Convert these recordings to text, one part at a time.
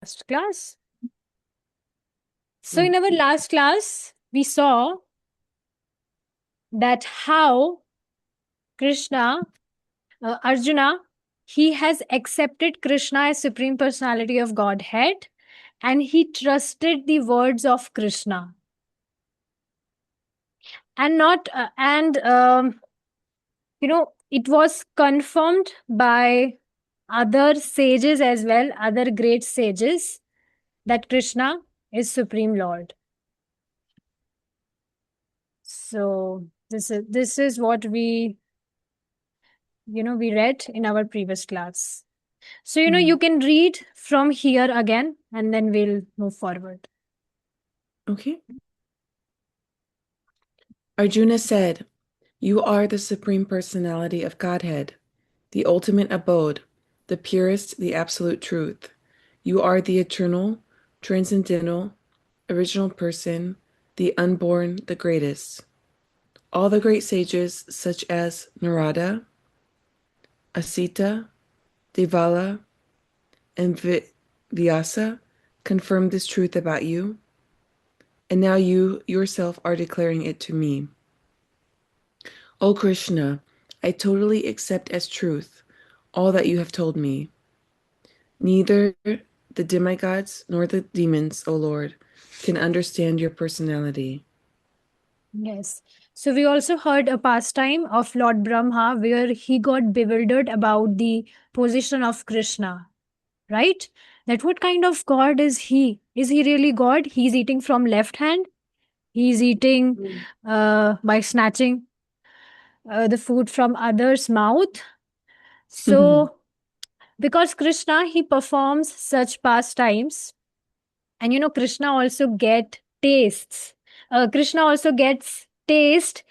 last class. So in our last class, we saw that how Krishna, Arjuna, he has accepted Krishna as Supreme Personality of Godhead and he trusted the words of Krishna. And not, it was confirmed by other sages as well, other great sages, that Krishna is Supreme Lord. So this is what we read in our previous class. So you can read from here again and then we'll move forward. Okay. Arjuna said, "You are the Supreme Personality of Godhead, the ultimate abode, the purest, the absolute truth. You are the eternal, transcendental, original person, the unborn, the greatest. All the great sages, such as Narada, Asita, Devala, and Vyasa, confirmed this truth about you, and now you yourself are declaring it to me. O Krishna, I totally accept as truth all that you have told me. Neither the demigods nor the demons, O Lord, can understand your personality." Yes. So we also heard a pastime of Lord Brahma where he got bewildered about the position of Krishna, right? That what kind of God is he? Is he really God? He's eating from left hand. He's eating by snatching the food from others' mouth. So because Krishna, he performs such pastimes, and Krishna also Krishna also gets taste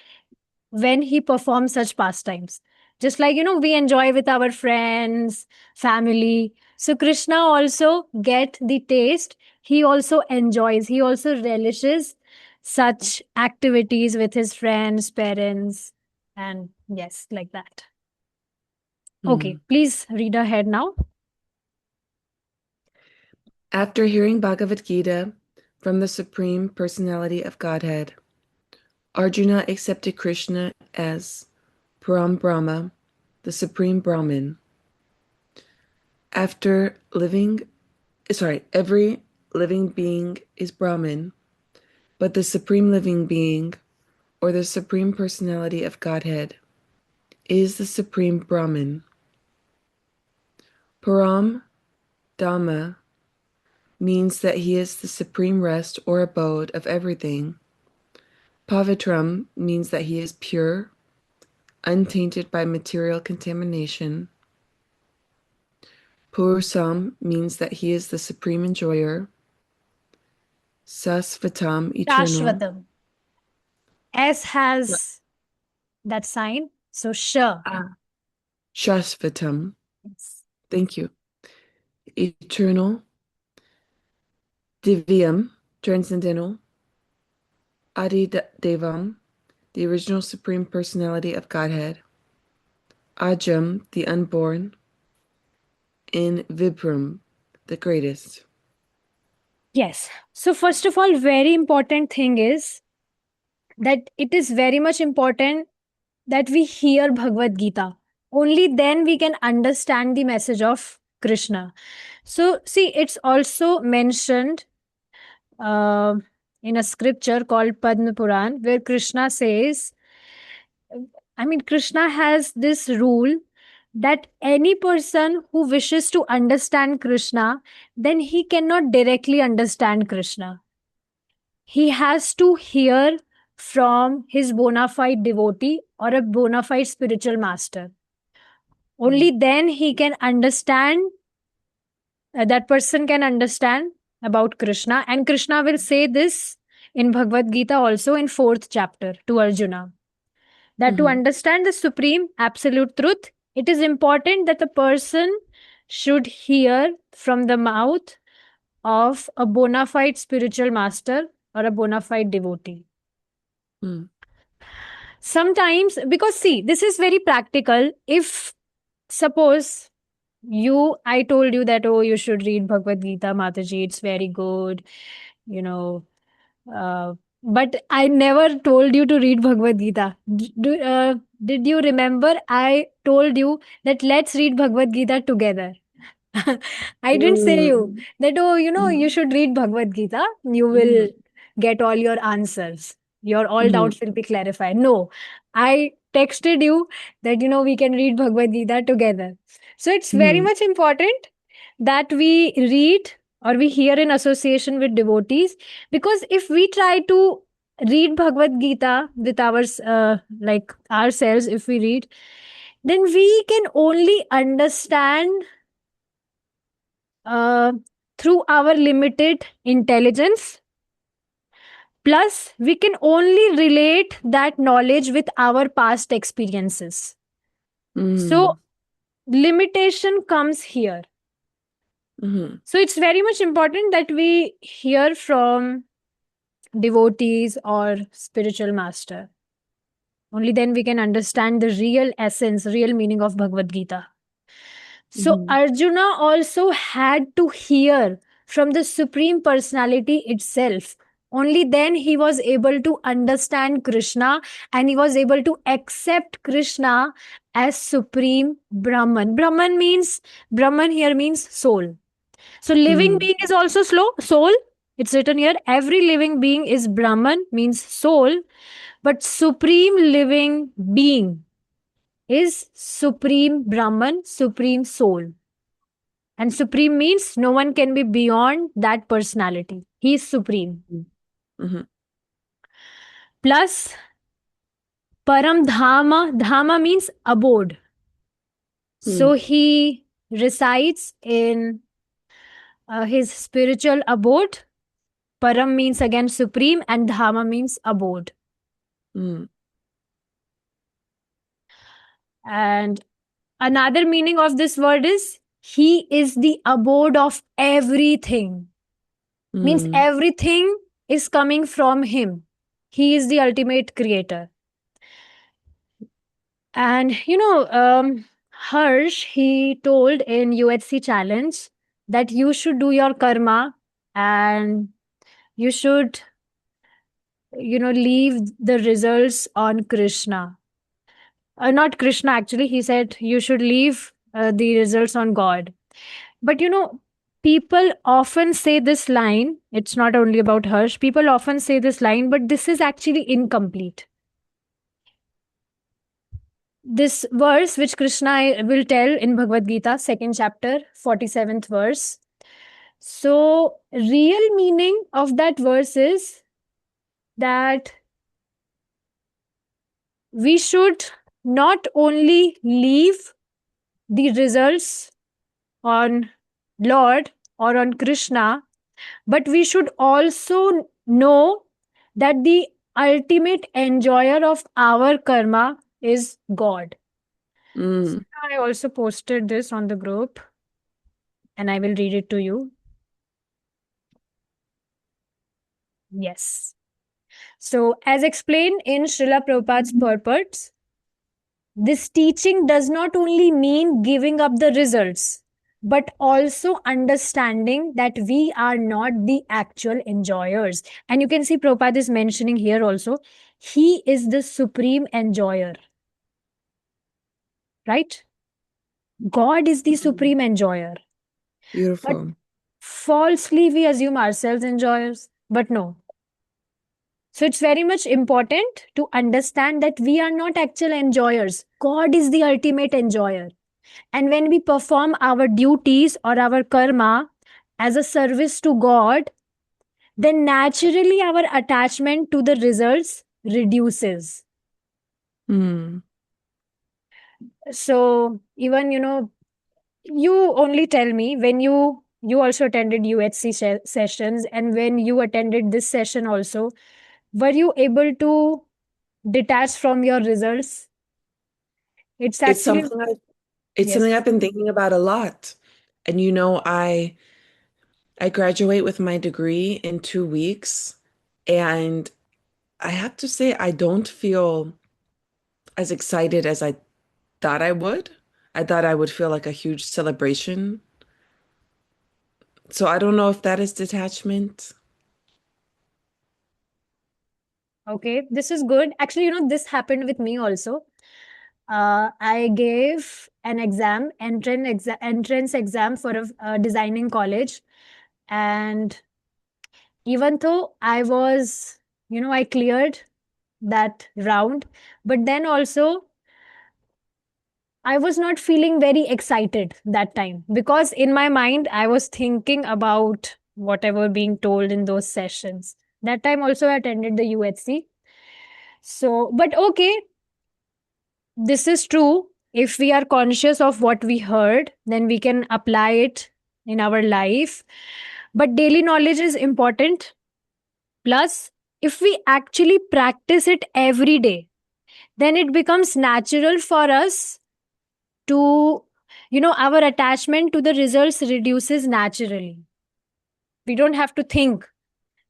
when he performs such pastimes. Just like we enjoy with our friends, family. So Krishna also get the taste. He also enjoys. He also relishes such activities with his friends, parents, and yes, like that. Okay, please read ahead now. After hearing Bhagavad Gita from the Supreme Personality of Godhead, Arjuna accepted Krishna as Param Brahma, the Supreme Brahman. Every living being is Brahman, but the Supreme Living Being, or the Supreme Personality of Godhead, is the Supreme Brahman. Param Dhamma means that he is the supreme rest or abode of everything. Pavitram means that he is pure, untainted by material contamination. Purusam means that he is the supreme enjoyer. Sasvatam, eternal. Shashvatam. S has that sign. So sh. Shasvatam. Yes. Thank you. Eternal. Divyam, transcendental. Adi Devam, the original supreme personality of Godhead. Ajam, the unborn. In Vibram, the greatest. Yes. So first of all, very important thing is that it is very much important that we hear Bhagavad Gita. Only then we can understand the message of Krishna. So see, it's also mentioned uh, in a scripture called Padma Puran, where Krishna says, Krishna has this rule that any person who wishes to understand Krishna, then he cannot directly understand Krishna. He has to hear from his bona fide devotee or a bona fide spiritual master. Only then he can understand, that person can understand about Krishna. And Krishna will say this in Bhagavad Gita also in 4th chapter to Arjuna, that to understand the supreme absolute truth, it is important that the person should hear from the mouth of a bona fide spiritual master or a bona fide devotee. Sometimes, because see, this is very practical. If suppose I told you that, oh, you should read Bhagavad Gita, Mataji, it's very good, you know. Uh, but I never told you to read Bhagavad Gita. Did you remember? I told you that let's read Bhagavad Gita together. I didn't say you Mm, that, oh, you mm, should read Bhagavad Gita. You will mhm, get all your answers. Your all mhm, doubts will be clarified. No, I texted you that, we can read Bhagavad Gita together. So it's very mhm, much important that we read or we hear in association with devotees, because if we try to read Bhagavad Gita with like ourselves, if we read, then we can only understand uh, through our limited intelligence. Plus, we can only relate that knowledge with our past experiences. So, mm, limitation comes here. mhm, So, it's very much important that we hear from devotees or spiritual master. Only then we can understand the real essence, real meaning of Bhagavad Gita. So mhm, Arjuna also had to hear from the Supreme Personality itself. Only then he was able to understand Krishna, and he was able to accept Krishna as Supreme Brahman. Brahman here means soul. So living mm, being is also soul. It's written here. Every living being is Brahman, means soul, but supreme living being is Supreme Brahman, Supreme Soul. And supreme means no one can be beyond that personality. He is supreme. mm, mhm, Plus, Param Dhama. Dhama means abode. So mm, he resides in his spiritual abode. Param means again supreme, and Dhama means abode. mm, And another meaning of this word is he is the abode of everything. Means mm, everything is coming from him. He is the ultimate creator. And Harsh, he told in UHC challenge that you should do your karma, and you should, leave the results on Krishna. Not Krishna, actually. He said you should leave the results on God. But people often say this line. It's not only about Harsh. People often say this line, but this is actually incomplete. This verse, which Krishna will tell in Bhagavad Gita, second chapter, 47th verse. So, real meaning of that verse is that we should not only leave the results on Lord or on Krishna, but we should also know that the ultimate enjoyer of our karma is God. So mm. I also posted this on the group, and I will read it to you. Yes. So, as explained in Srila Prabhupada's purports, this teaching does not only mean giving up the results, but also understanding that we are not the actual enjoyers. And you can see Prabhupada is mentioning here also, he is the supreme enjoyer, right? God is the Mm. supreme enjoyer. But Beautiful. falsely we assume ourselves enjoyers, but no. So it's very much important to understand that we are not actual enjoyers. God is the ultimate enjoyer. And when we perform our duties or our karma as a service to God, then naturally our attachment to the results reduces. Mm. So even you only tell me when you also attended UHC sessions, and when you attended this session also, were you able to detach from your results? It's It's actually something it's something yes. I've been thinking about a lot. And I graduate with my degree in 2 weeks, and I have to say I don't feel as excited as I thought I would. I thought I would feel like a huge celebration. So I don't know if that is detachment. Okay, this is good. Actually, this happened with me also. I gave an exam, entrance exam for a designing college, and even though I was, I cleared that round, but then also I was not feeling very excited that time because in my mind I was thinking about whatever being told in those sessions. That time also I attended the UHC. So, but okay, this is true. If we are conscious of what we heard, then we can apply it in our life. But daily knowledge is important. Plus, if we actually practice it every day, then it becomes natural for us to, our attachment to the results reduces naturally. We don't have to think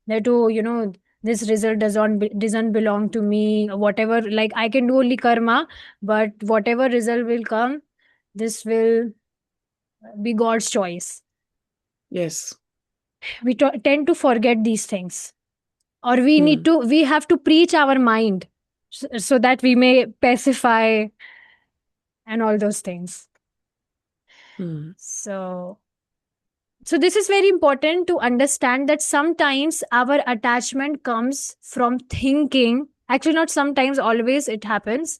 that, oh, this result doesn't belong to me or whatever. Like I can do only karma, but whatever result will come, this will be God's choice. Yes. We tend to forget these things, or Mm, we have to preach our mind so that we may pacify and all those things. mm, So this is very important to understand that sometimes our attachment comes from thinking. Actually, not sometimes, always it happens.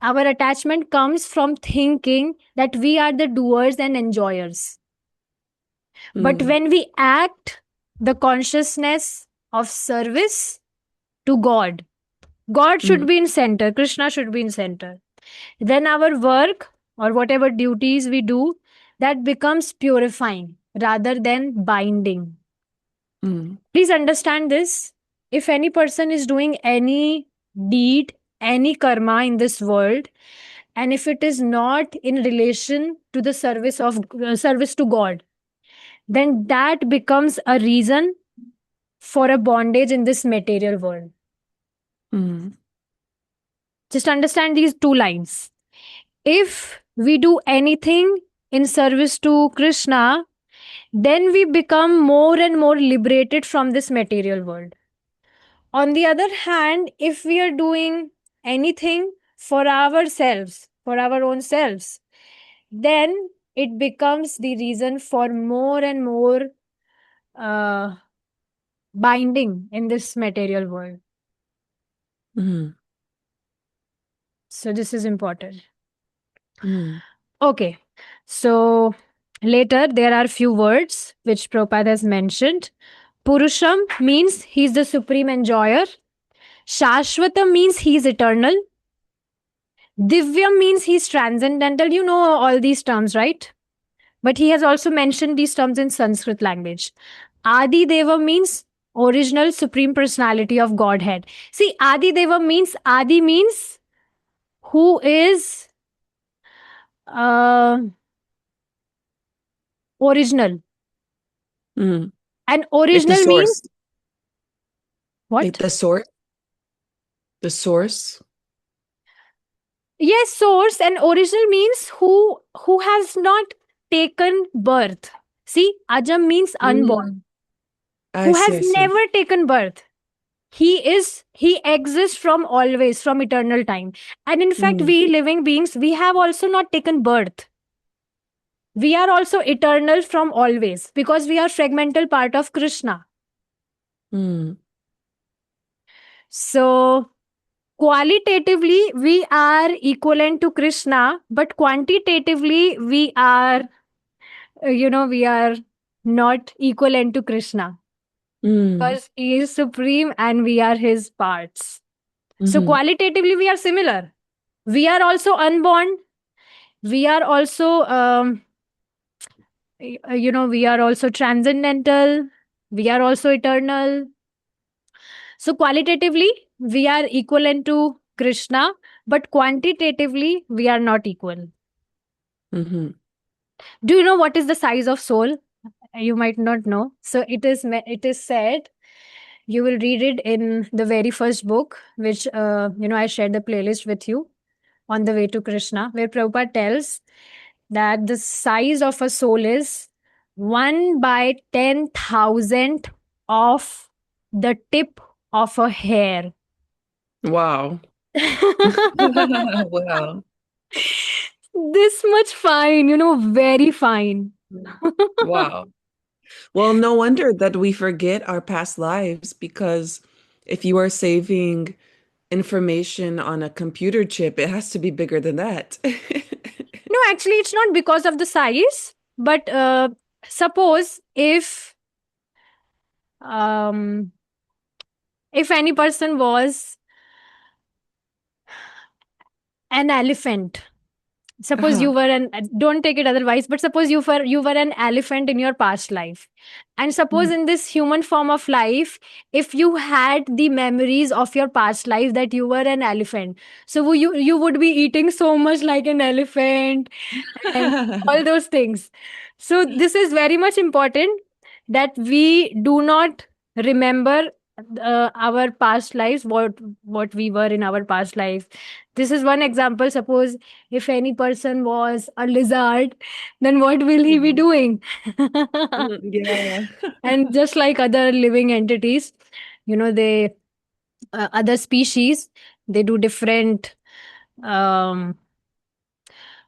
Our attachment comes from thinking that we are the doers and enjoyers. But mm, when we act the consciousness of service to God, God should mm, be in center, Krishna should be in center. Then our work or whatever duties we do, that becomes purifying rather than binding. mm, Please understand this. If any person is doing any deed, any karma in this world, and if it is not in relation to the service to God, then that becomes a reason for a bondage in this material world. mm, Just understand these two lines. If we do anything in service to Krishna, then we become more and more liberated from this material world. On the other hand, if we are doing anything for ourselves, for our own selves, then it becomes the reason for more and more uh, binding in this material world. mm, So, this is important. mm, Okay. So, later there are few words which Prabhupada has mentioned. Purusham means he's the supreme enjoyer. Shashvatam means he's eternal. Divyam means he's transcendental. You know all these terms, right? But he has also mentioned these terms in Sanskrit language. Adi Deva means original supreme personality of Godhead. See, Adi means who is uh, original. mm. And Like the original means source. Like what? the source. The source. Yes, source, and original means who has not taken birth. See, Ajam means Mm. unborn. I Who see, has I see. never taken birth. He exists from always, from eternal time. And in fact, Mm, we living beings, we have also not taken birth. We are also eternal from always because we are fragmental part of Krishna. mm, So qualitatively we are equivalent to Krishna, but quantitatively we are not equivalent to Krishna mm, because he is supreme and we are his parts. So mhm, qualitatively we are similar. We are also unborn. We are also we are also transcendental. We are also eternal. So qualitatively we are equivalent to Krishna, but quantitatively we are not equal. mhm, Do you know what is the size of soul? You might not know. So it is said, you will read it in the very first book, which I shared the playlist with you, On the Way to Krishna, where Prabhupada tells that the size of a soul is 1 by 10,000 of the tip of a hair. Wow. Wow. This much fine, very fine. Wow. Well, no wonder that we forget our past lives because if you are saving information on a computer chip, it has to be bigger than that. No, actually, it's not because of the size, but suppose um, if any person was an elephant. Suppose Uh-huh. you were an don't take it otherwise, but suppose you were an elephant in your past life. And suppose Mhm. in this human form of life, if you had the memories of your past life that you were an elephant, so you would be eating so much like an elephant and all those things. So this is very much important that we do not remember our past lives, what we were in our past life. This is one example. Suppose if any person was a lizard, then what will he be Mhm. doing? Mhm. Yeah. And just like other living entities, they other species, they do different um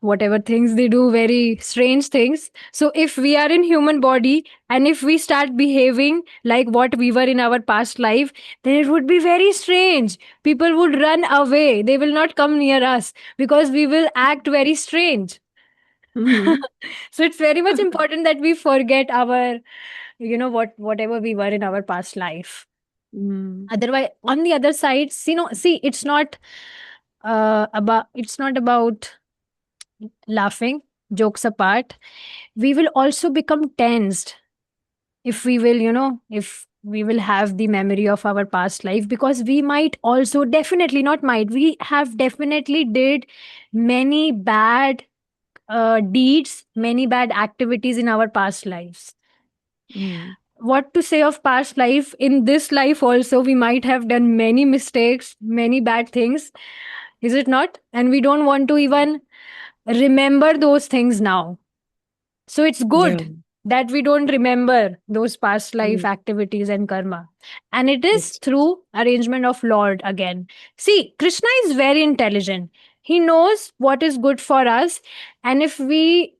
whatever things they do, very strange things. So if we are in human body and if we start behaving like what we were in our past life, then it would be very strange. People would run away, they will not come near us because we will act very strange. Mhm. So it's very much important that we forget our, whatever we were in our past life. Mhm. Otherwise, on the other side, see, it's not about laughing. Jokes apart, we will also become tensed if we will, if we will have the memory of our past life, because we might also, definitely not might, we have definitely did many bad deeds, many bad activities in our past lives. Mhm. What to say of past life? In this life also, we might have done many mistakes, many bad things, is it not? And we don't want to even remember those things now. So it's Yeah. good that we don't remember those past life Mhm. activities and karma. And it is It's through arrangement of Lord again. See, Krishna is very intelligent. He knows what is good for us. And if we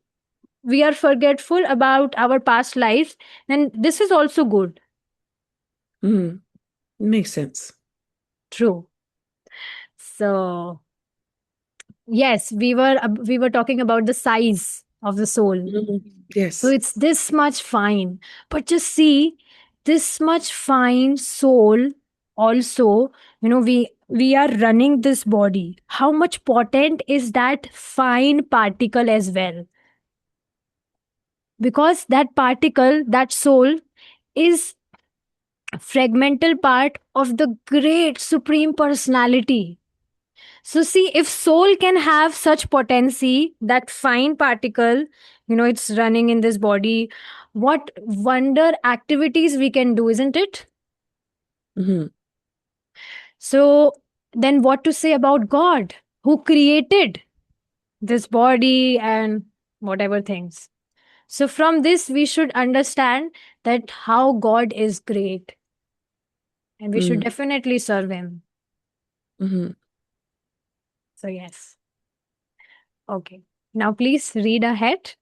are forgetful about our past lives, then this is also good. mhm. Makes sense. True. So yes, we were talking about the size of the soul. Mhm. So Yes. it's this much fine. But just see, this much fine soul also, we are running this body. How much potent is that fine particle as well? Because that particle, that soul, is a fragmental part of the great supreme personality. So see, if soul can have such potency, that fine particle, it's running in this body, what wonder activities we can do, isn't it? Mhm. So then what to say about God, who created this body and whatever things? So from this, we should understand that how God is great and we should Mhm. definitely serve him. Mhm. So yes. Okay. Now please read ahead.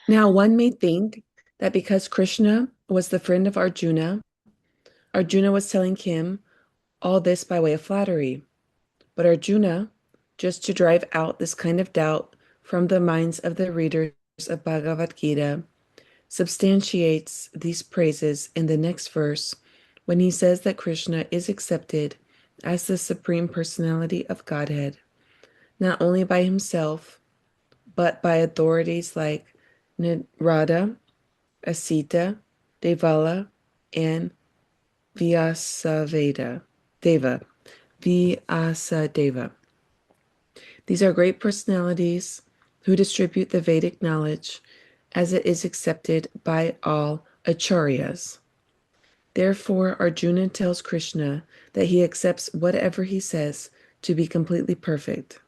Now, one may think that because Krishna was the friend of Arjuna, Arjuna was telling him all this by way of flattery. But Arjuna, just to drive out this kind of doubt from the minds of the readers of Bhagavad Gita, substantiates these praises in the next verse when he says that Krishna is accepted as the Supreme Personality of Godhead, not only by himself, but by authorities like Narada, Asita, Devala, and Vyasadeva. Deva. Vyasadeva. These are great personalities who distribute the Vedic knowledge as it is accepted by all acharyas. Therefore, Arjuna tells Krishna that he accepts whatever he says to be completely perfect.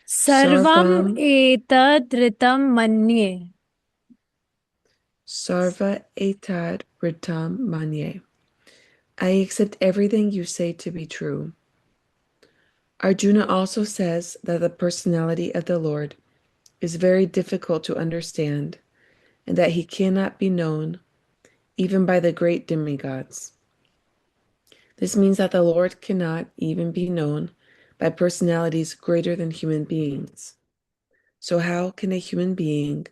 सर्वम Sarvam एतद् ऋतं मन्ये. Sarva Etad Ritam Manye. I accept everything you say to be true. Arjuna also says that the personality of the Lord is very difficult to understand and that he cannot be known even by the great demigods. This means that the Lord cannot even be known by personalities greater than human beings. So, how can a human being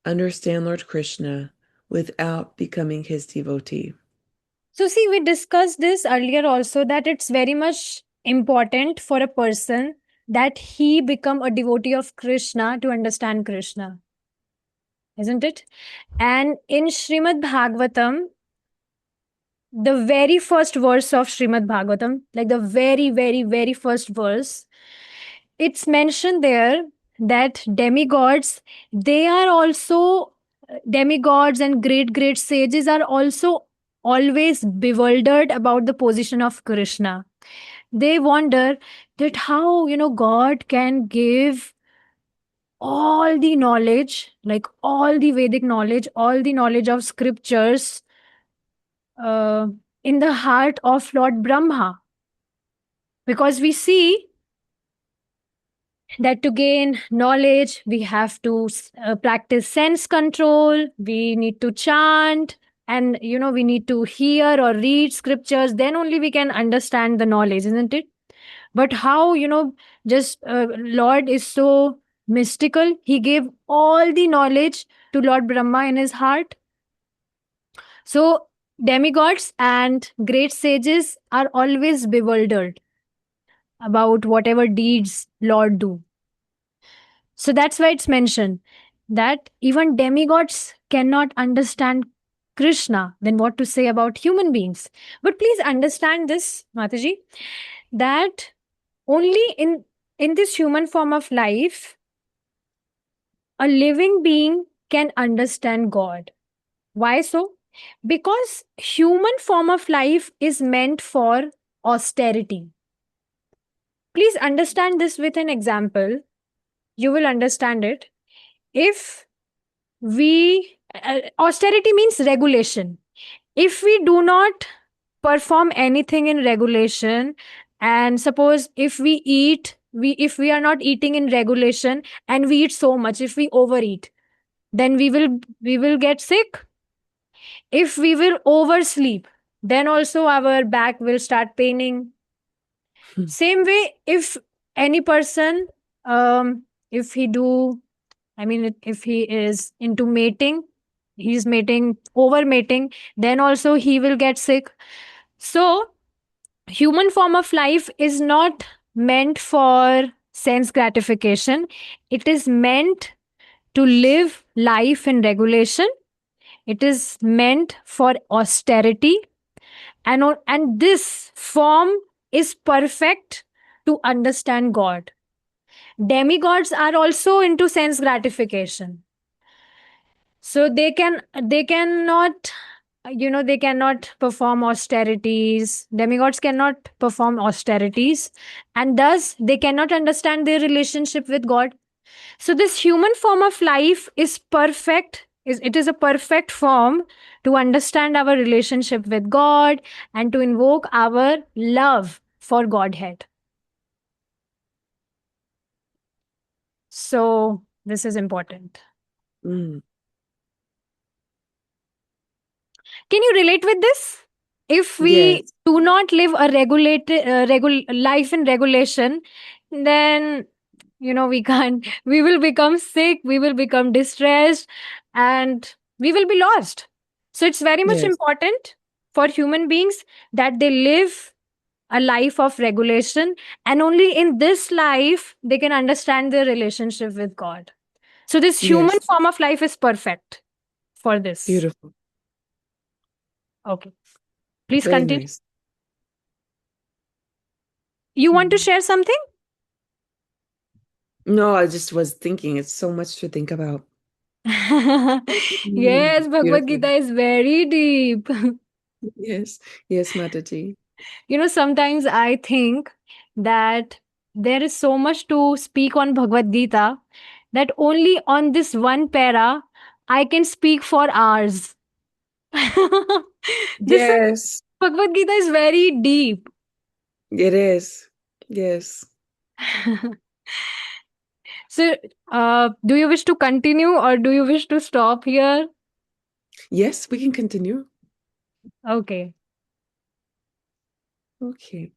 understand Lord Krishna without becoming his devotee? So, see, we discussed this earlier also that it's very much important for a person that he become a devotee of Krishna to understand Krishna, isn't it? And in Srimad Bhagavatam, the very first verse of Srimad Bhagavatam, like the very, very, very first verse, it's mentioned there that demigods, they are also demigods and great, great sages are also always bewildered about the position of Krishna. They wonder that how, God can give all the knowledge, like all the Vedic knowledge, all the knowledge of scriptures uh, in the heart of Lord Brahma. Because we see that to gain knowledge, we have to practice sense control, we need to chant, and we need to hear or read scriptures. Then only we can understand the knowledge, isn't it? But how, just Lord is so mystical. He gave all the knowledge to Lord Brahma in his heart. So demigods and great sages are always bewildered about whatever deeds Lord do. So that's why it's mentioned that even demigods cannot understand Krishna. Then what to say about human beings? But please understand this, Mataji, that only in this human form of life, a living being can understand God. Why so? Because human form of life is meant for austerity. Please understand this with an example. You will understand it. If austerity means regulation. If we do not perform anything in regulation, and suppose if we eat, if we are not eating in regulation and we eat so much, if we overeat, then we will get sick. If we will oversleep, then also our back will start paining. Same way, if any person, if he do, I mean, if he is into mating, he's mating, over mating, then also he will get sick. So, human form of life is not meant for sense gratification. It is meant to live life in regulation. It is meant for austerity. And this form is perfect to understand God. Demigods are also into sense gratification, so they cannot, they cannot perform austerities. Demigods cannot perform austerities, and thus they cannot understand their relationship with God. So this human form of life is perfect, it is a perfect form to understand our relationship with God and to invoke our love for Godhead. So this is important. Mm. Can you relate with this? If we Yes, do not live a regulated life in regulation, then we can't. We will become sick. We will become distressed, and we will be lost. So it's very much yes, important for human beings that they live a life of regulation, and only in this life they can understand their relationship with God. So this human yes. form of life is perfect for this. Beautiful. Okay, please Very continue. nice. You want to Mm. share something? No, I just was thinking it's so much to think about. Yes, Bhagavad Beautiful. Gita is very deep. Yes, yes, Mataji. Sometimes I think that there is so much to speak on Bhagavad Gita that only on this one para I can speak for hours. This Yes, Bhagavad Gita is very deep. it is. Yes. So, do you wish to continue or do you wish to stop here? Yes, we can continue. Okay. Okay.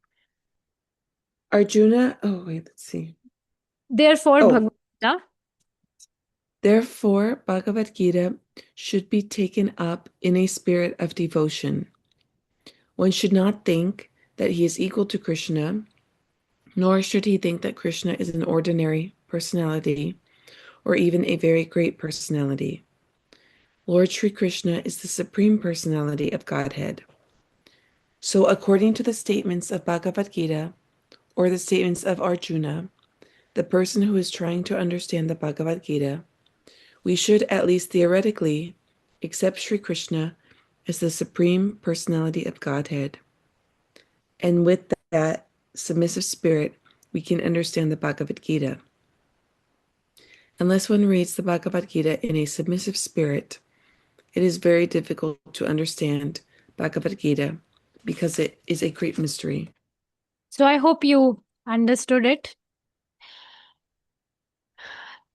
Arjuna, oh wait, let's see. Therefore, Oh, Bhagavad Gita. therefore, Bhagavad Gita should be taken up in a spirit of devotion. One should not think that he is equal to Krishna, nor should he think that Krishna is an ordinary personality or even a very great personality. Lord Sri Krishna is the supreme personality of Godhead. So, according to the statements of Bhagavad Gita or the statements of Arjuna, the person who is trying to understand the Bhagavad Gita, we should at least theoretically accept Sri Krishna as the supreme personality of Godhead. And with that submissive spirit, we can understand the Bhagavad Gita. Unless one reads the Bhagavad Gita in a submissive spirit, it is very difficult to understand Bhagavad Gita because it is a great mystery. So, I hope you understood it.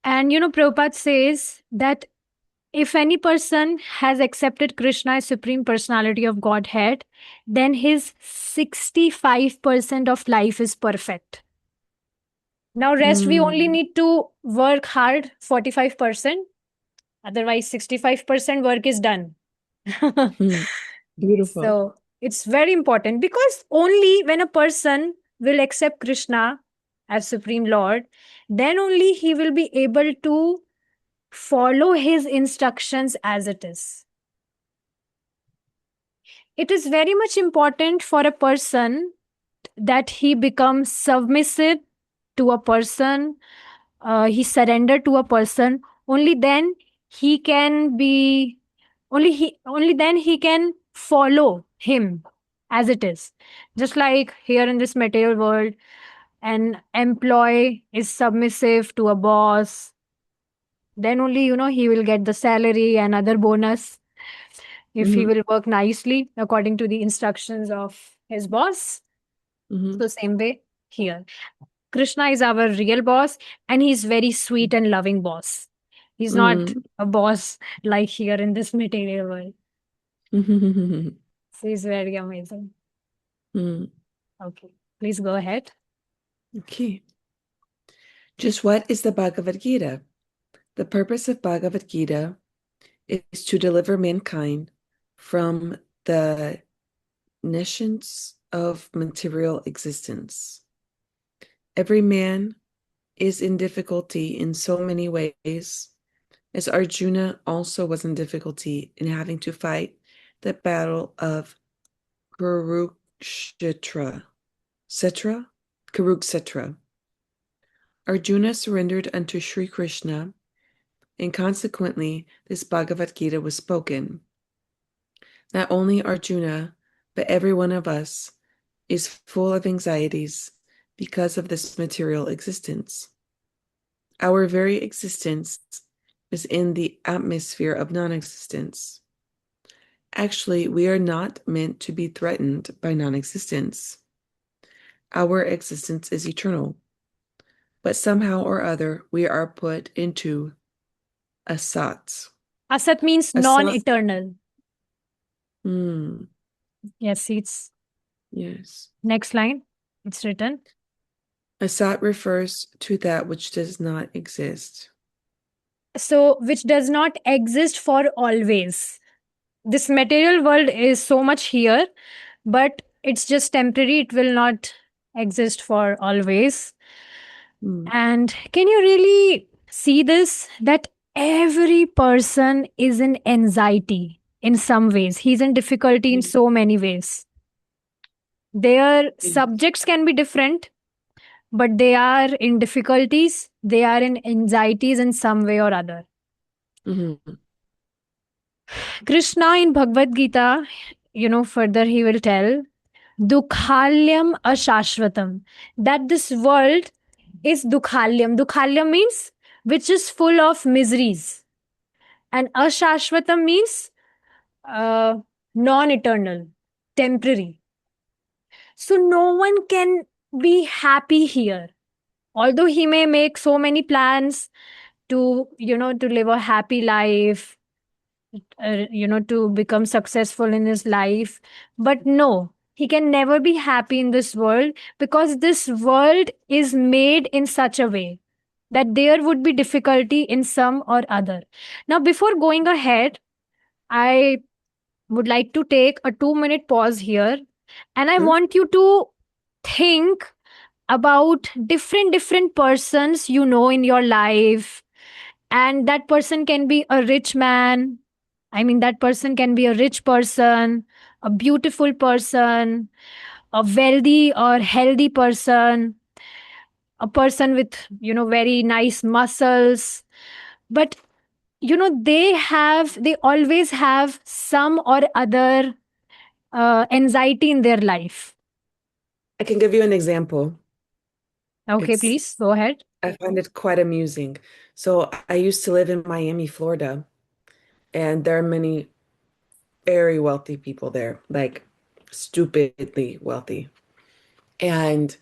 And Prabhupada says that if any person has accepted Krishna as Supreme Personality of Godhead, then his 65% of life is perfect. Now, rest we only need to work hard 45%. Otherwise, 65% work is done. Beautiful. So, it's very important because only when a person will accept Krishna as Supreme Lord, then only he will be able to follow his instructions as it is. It is very much important for a person that he becomes submissive to a person, he surrender to a person. Only then he can be, only then he can follow him as it is. Just like here in this material world, an employee is submissive to a boss, then only he will get the salary and other bonus if he Mm-hmm. will work nicely according to the instructions of his boss. Mm-hmm. So same way here, Krishna is our real boss, and he's very sweet and loving boss. He's not a boss like here in this material world. Mm-hmm. So he's very amazing. Okay, please go ahead. Okay. Just what is the Bhagavad Gita? The purpose of Bhagavad Gita is to deliver mankind from the nescience of material existence. Every man is in difficulty in so many ways, as Arjuna also was in difficulty in having to fight the battle of Kurukshetra. Kurukshetra. Arjuna surrendered unto Sri Krishna, and consequently this Bhagavad Gita was spoken. Not only Arjuna, but every one of us is full of anxieties because of this material existence. Our very existence is in the atmosphere of non-existence. Actually, we are not meant to be threatened by non-existence. Our existence is eternal, but somehow or other we are put into asat. Asat means Asat. non-eternal. Hmm. Yes, it's Yes. next line. It's written. Asat refers to that which does not exist. So, which does not exist for always. This material world is so much here, but it's just temporary. It will not exist for always. And can you really see this? That every person is in anxiety in some ways. He's in difficulty in so many ways. Their subjects can be different, but they are in difficulties. They are in anxieties in some way or other. Mm-hmm. Krishna in Bhagavad Gita, further he will tell, Dukhalyam ashashvatam, that this world is Dukhalyam. Dukhalyam means which is full of miseries. And Ashashvatam means uh, non eternal, temporary. So no one can be happy here. Although he may make so many plans to, to live a happy life, to become successful in his life. But no, he can never be happy in this world because this world is made in such a way that there would be difficulty in some or other. Now, before going ahead, I would like to take a 2-minute pause here, and I Hmm? want you to think about different persons in your life. And that person can be a rich man, I mean, that person can be a rich person, a beautiful person, a wealthy or healthy person, a person with, very nice muscles. But, they always have some or other anxiety in their life. I can give you an example. Okay, It's please go ahead. I find it quite amusing. So I used to live in Miami, Florida, and there are many very wealthy people there, like stupidly wealthy. And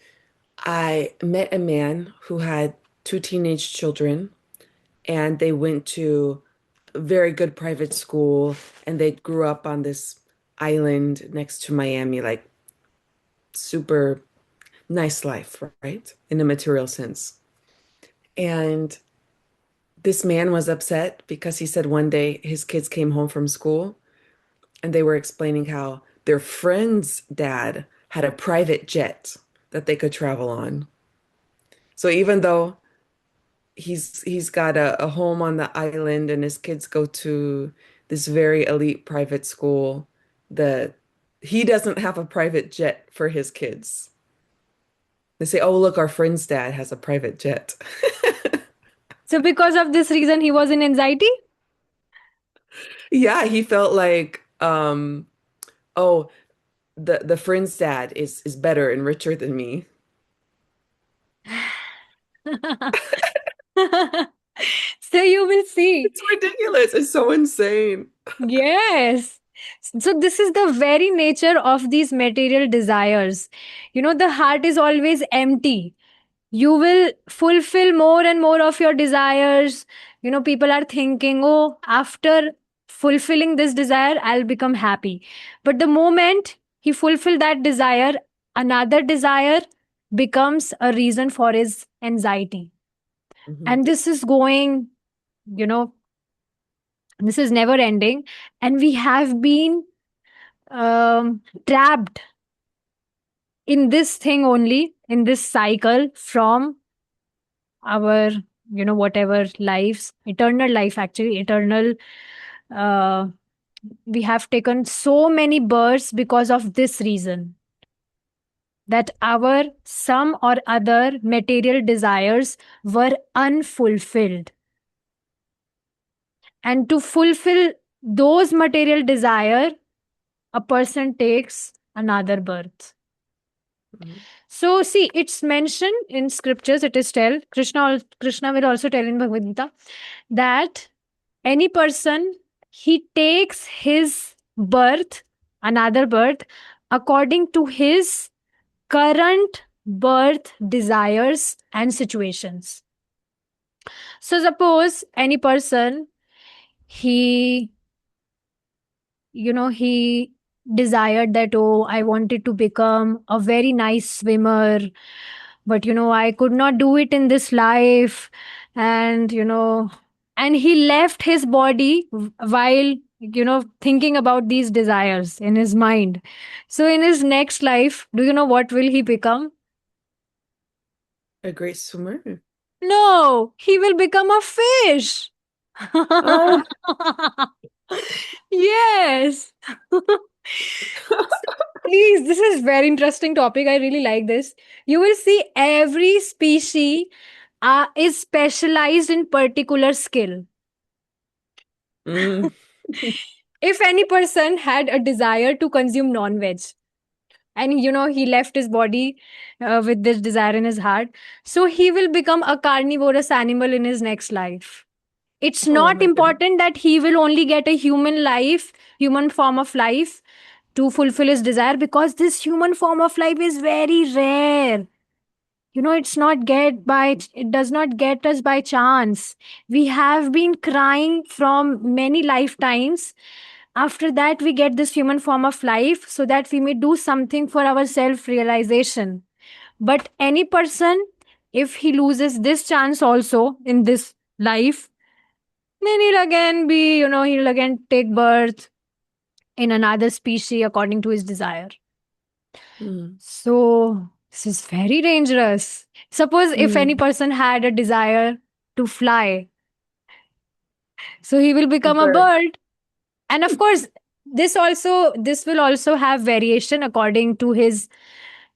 I met a man who had two teenage children, and they went to a very good private school, and they grew up on this island next to Miami, like super nice life, right? In a material sense. And this man was upset because he said one day his kids came home from school and they were explaining how their friend's dad had a private jet that they could travel on. So even though he's got a home on the island and his kids go to this very elite private school, the he doesn't have a private jet for his kids. They say, "Oh, look, our friend's dad has a private jet." So, because of this reason, he was in anxiety. Yeah, he felt like, oh, the friend's dad is better and richer than me. So, you will see. It's ridiculous. It's so insane. Yes. So, this is the very nature of these material desires. The heart is always empty. You will fulfill more and more of your desires. People are thinking, oh, after fulfilling this desire, I'll become happy. But the moment he fulfill that desire, another desire becomes a reason for his anxiety. Mhm. And this is going, you know, this is never ending. And we have been trapped in this thing only, in this cycle from our, whatever lives, eternal life, actually, eternal. Uh, we have taken so many births because of this reason that our some or other material desires were unfulfilled. And to fulfill those material desire, a person takes another birth. Mhm. So see, it's mentioned in scriptures. It is tell Krishna will also tell in Bhagavad Gita that any person, he takes his birth, another birth, according to his current birth desires and situations. So suppose any person, he he desired that, oh, I wanted to become a very nice swimmer, but I could not do it in this life. And and he left his body while thinking about these desires in his mind. So in his next life, do you know what will he become? A great swimmer. No, he will become a fish. Oh, Yes. Please, this is very interesting topic. I really like this. You will see every species is specialized in particular skill. mm. If any person had a desire to consume non-veg, and he left his body with this desire in his heart. So he will become a carnivorous animal in his next life. It's Oh not my goodness. important that he will only get a human life, human form of life, to fulfill his desire, because this human form of life is very rare. It does not get us by chance. We have been crying from many lifetimes. After that, we get this human form of life so that we may do something for our self realization. But any person, if he loses this chance also in this life, then he'll again take birth in another species according to his desire. Mm. So this is very dangerous. Suppose if any Mm. person had a desire to fly, so he will A become a bird. bird. And of course, this will also have variation according to his,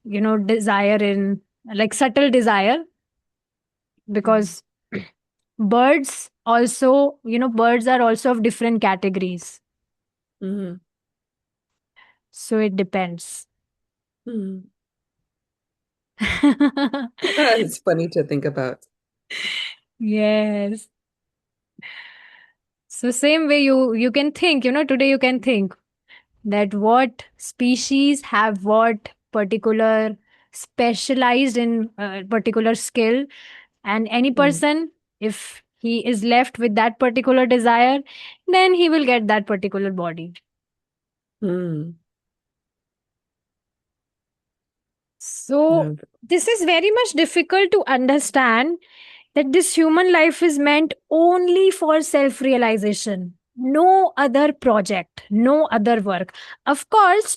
desire in, like, subtle desire, Mm. because birds are also of different categories. Mm. So it depends. Mm. It's funny to think about. Yes. So same way you can think, today you can think that what species have what particular specialized in particular skill, and any Mm. person, if he is left with that particular desire, then he will get that particular body. Mm. So Yeah. this is very much difficult to understand, that this human life is meant only for self realization, no other project, no other work. Of course,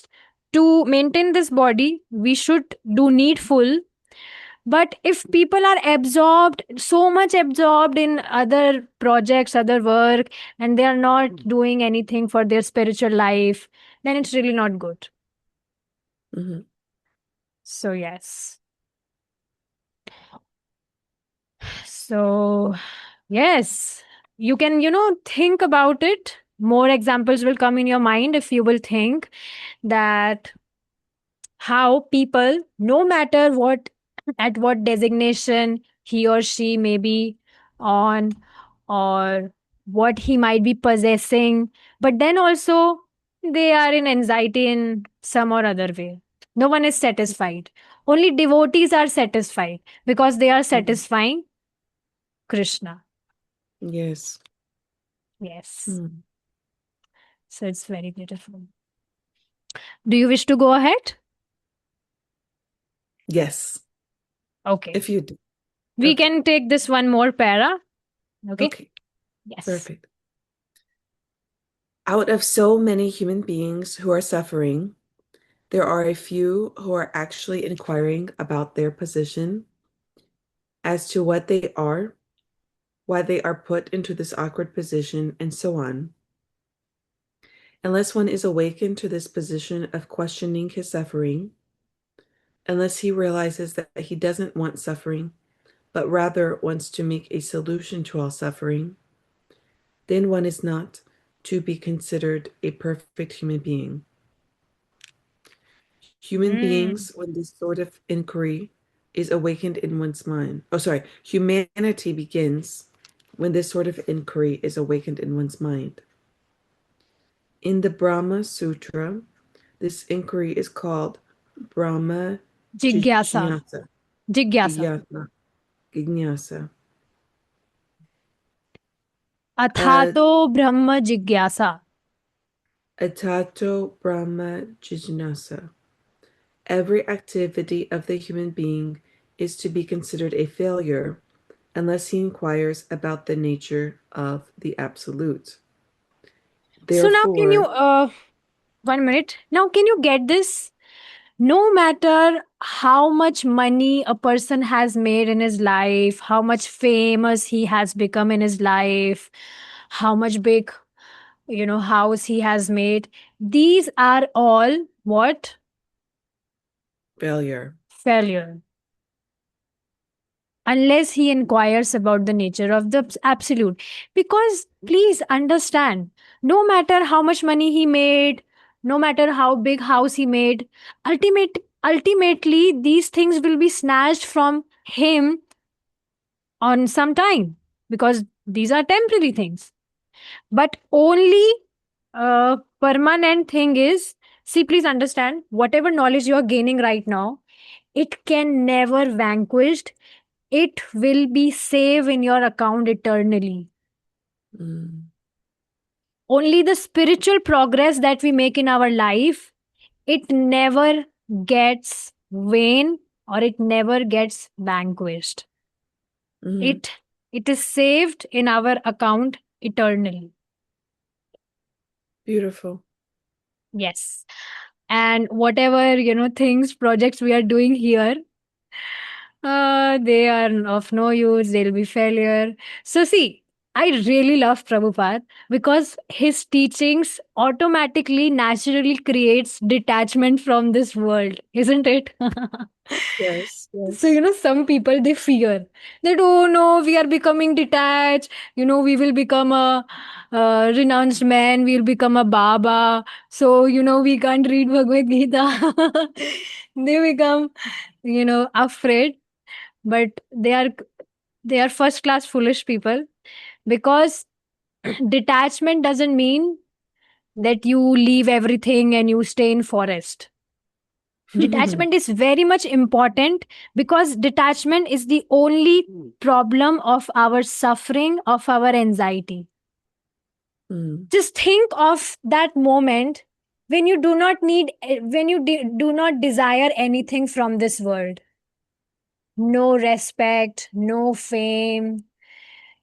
to maintain this body, we should do needful. But if people are absorbed, so much absorbed in other projects, other work, and they are not doing anything for their spiritual life, then it's really not good. Mhm. So, yes. So, yes, you can, think about it. More examples will come in your mind if you will think that how people, no matter what, at what designation he or she may be on, or what he might be possessing, but then also they are in anxiety in some or other way. No one is satisfied. Only devotees are satisfied because they are Mhm. satisfying Krishna. Yes. Yes. Mm. So it's very beautiful. Do you wish to go ahead? Yes. Okay. If you do. We Okay. can take this one more para. Okay. Okay. Yes. Perfect. Out of so many human beings who are suffering, there are a few who are actually inquiring about their position as to what they are, why they are put into this awkward position, and so on. Unless one is awakened to this position of questioning his suffering, unless he realizes that he doesn't want suffering, but rather wants to make a solution to all suffering, then one is not to be considered a perfect human being. Human Mm. beings, when this sort of inquiry is awakened in one's mind, oh, sorry, humanity begins when this sort of inquiry is awakened in one's mind. In the Brahma Sutra, this inquiry is called Brahma Jigyasa. Jijnasa. Jigyasa. Jijnasa. Jijnasa. Uh, Athato Brahma Jigyasa. Atato Brahma Jijnasa. Every activity of the human being is to be considered a failure unless he inquires about the nature of the absolute. So now can you, Therefore, 1 minute. Now can you get this? No matter how much money a person has made in his life, how much famous he has become in his life, how much big, house he has made, these are all what? failure. Failure. Unless he inquires about the nature of the absolute. Because please understand, no matter how much money he made, no matter how big house he made, ultimately these things will be snatched from him on some time, because these are temporary things. But only permanent thing is, see, please understand, whatever knowledge you are gaining right now, it can never vanquished. It will be saved in your account eternally. Mm. Only the spiritual progress that we make in our life, it never gets vain, or it never gets vanquished. Mm. It is saved in our account eternally. Beautiful. Yes. And whatever, things, projects we are doing here, they are of no use, they'll be failure. So see, I really love Prabhupada because his teachings automatically, naturally creates detachment from this world, isn't it? Yes, So, yes. some people, they fear that, oh no, we are becoming detached. We will become a renounced man, we'll become a Baba. So, we can't read Bhagavad Gita. They become, afraid. But they are first class foolish people, because detachment doesn't mean that you leave everything and you stay in forest. Detachment is very much important, because detachment is the only problem of our suffering, of our anxiety. Mm. Just think of that moment when you do not do not desire anything from this world. No respect, no fame,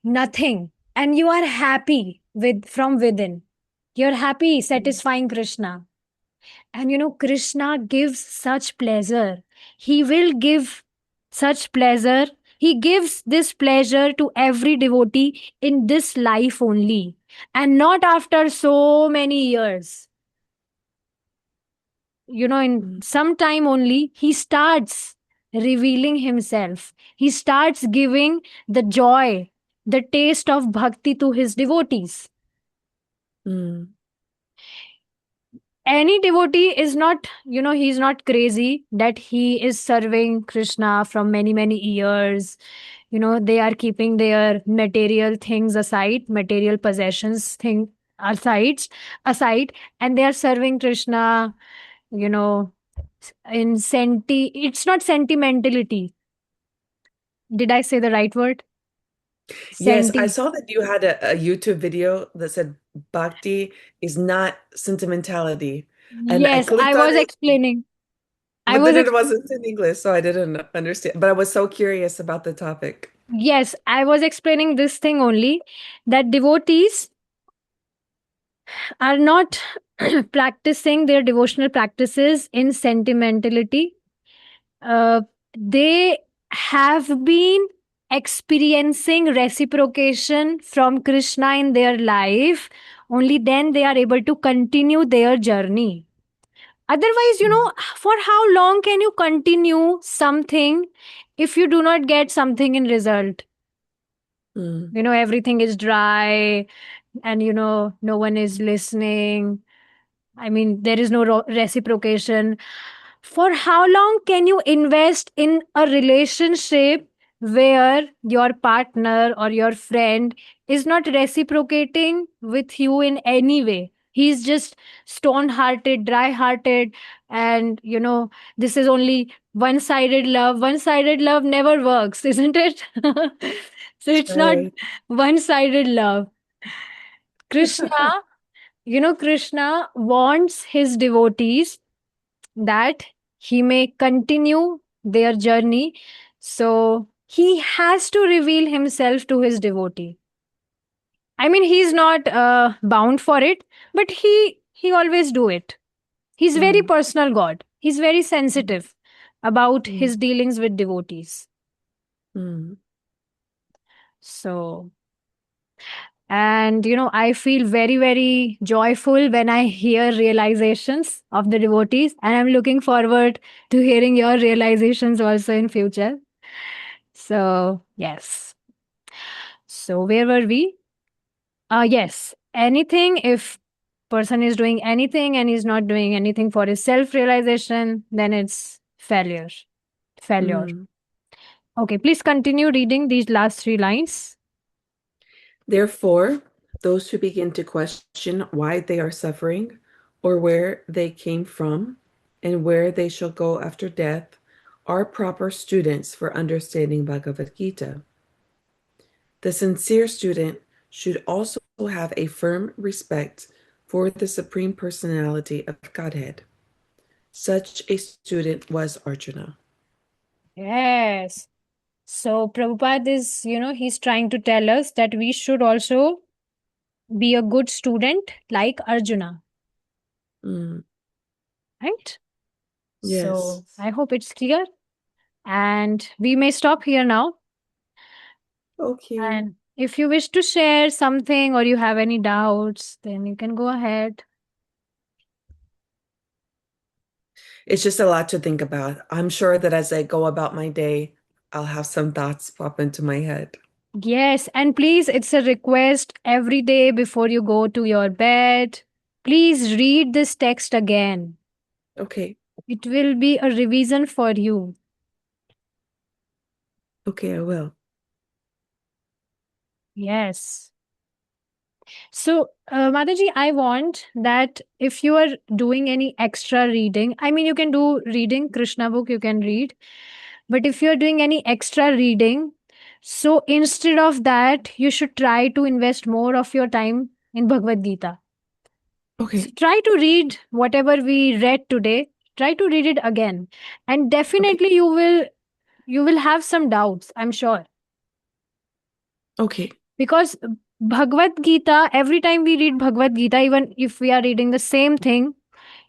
nothing. And you are happy from within. You're happy satisfying Krishna. And Krishna gives such pleasure. He will give such pleasure. He gives this pleasure to every devotee in this life only, and not after so many years. In Mm. some time only, he starts revealing himself. He starts giving the joy, the taste of bhakti to his devotees. Mm. Any devotee is not, he's not crazy that he is serving Krishna from many, many years. They are keeping their material things aside, material possessions thing aside, and they are serving Krishna, you know, it's not sentimentality. Did I say the right word? Yes, I Senti. saw that you had a YouTube video that said bhakti is not sentimentality. And I Yes, I clicked on was it, explaining. I but was then it ex- wasn't in English, so I didn't understand. But I was so curious about the topic. yes, I was explaining this thing only, that devotees are not practicing their devotional practices in sentimentality. They have been experiencing reciprocation from Krishna in their life. Only then they are able to continue their journey. Otherwise, Mm. for how long can you continue something if you do not get something in result? Mm. Everything is dry, and no one is listening. I mean, there is no reciprocation. For how long can you invest in a relationship where your partner or your friend is not reciprocating with you in any way? He's just stone hearted, dry hearted, and this is only one sided love. One sided love never works, isn't it? So it's not Right. one sided love. Krishna, Krishna wants his devotees that he may continue their journey. So he has to reveal himself to his devotee. I mean, he's not bound for it, but he always do it. He's very Mm. personal God. He's very Mm. sensitive about Mm. his dealings with devotees. Mm. So, and I feel very, very joyful when I hear realizations of the devotees, and I'm looking forward to hearing your realizations also in future. So, yes. So, where were we? Yes. Anything, if person is doing anything and is not doing anything for his self realization, then it's failure. Failure. Mm. Okay, please continue reading these last three lines. Therefore, those who begin to question why they are suffering or where they came from and where they shall go after death are proper students for understanding Bhagavad Gita. The sincere student should also have a firm respect for the Supreme Personality of Godhead. Such a student was Arjuna. Yes. So Prabhupada is, he's trying to tell us that we should also be a good student like Arjuna, Mm. right? Yes. So I hope it's clear. And we may stop here now. Okay. And if you wish to share something or you have any doubts, then you can go ahead. It's just a lot to think about. I'm sure that as I go about my day, I'll have some thoughts pop into my head. Yes, and please, it's a request every day before you go to your bed. Please read this text again. Okay. It will be a revision for you. Okay, I will. Yes. So, Mataji, I want that if you are doing any extra reading, I mean, you can do reading, Krishna book, you can read. But if you're doing any extra reading, so instead of that, you should try to invest more of your time in Bhagavad Gita. So Okay. try to read whatever we read today. Try to read it again, and Okay. definitely you will have some doubts. I'm sure, Okay. because Bhagavad Gita. Every time we read Bhagavad Gita, even if we are reading the same thing,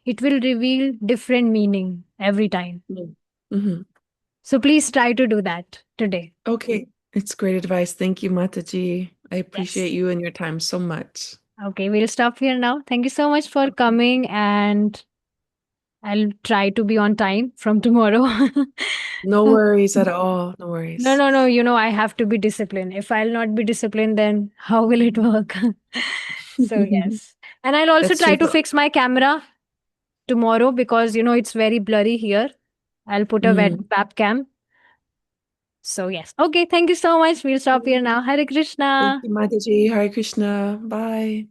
it will reveal different meaning every time. Mm-hmm. So please try to do that today. Okay. It's great advice. Thank you, Mataji. I appreciate Yes. you and your time so much. Okay, we'll stop here now. Thank you so much for coming, and I'll try to be on time from tomorrow. No worries at all. No No, worries. no, no. I have to be disciplined. If I'll not be disciplined, then how will it work? So, yes. And I'll also That's try true. to fix my camera tomorrow because, it's very blurry here. I'll put a Mm. webcam. So, yes. Okay. Thank you so much. We'll stop here now. Hare Thank Krishna. you, Mataji. Hare Krishna. Bye.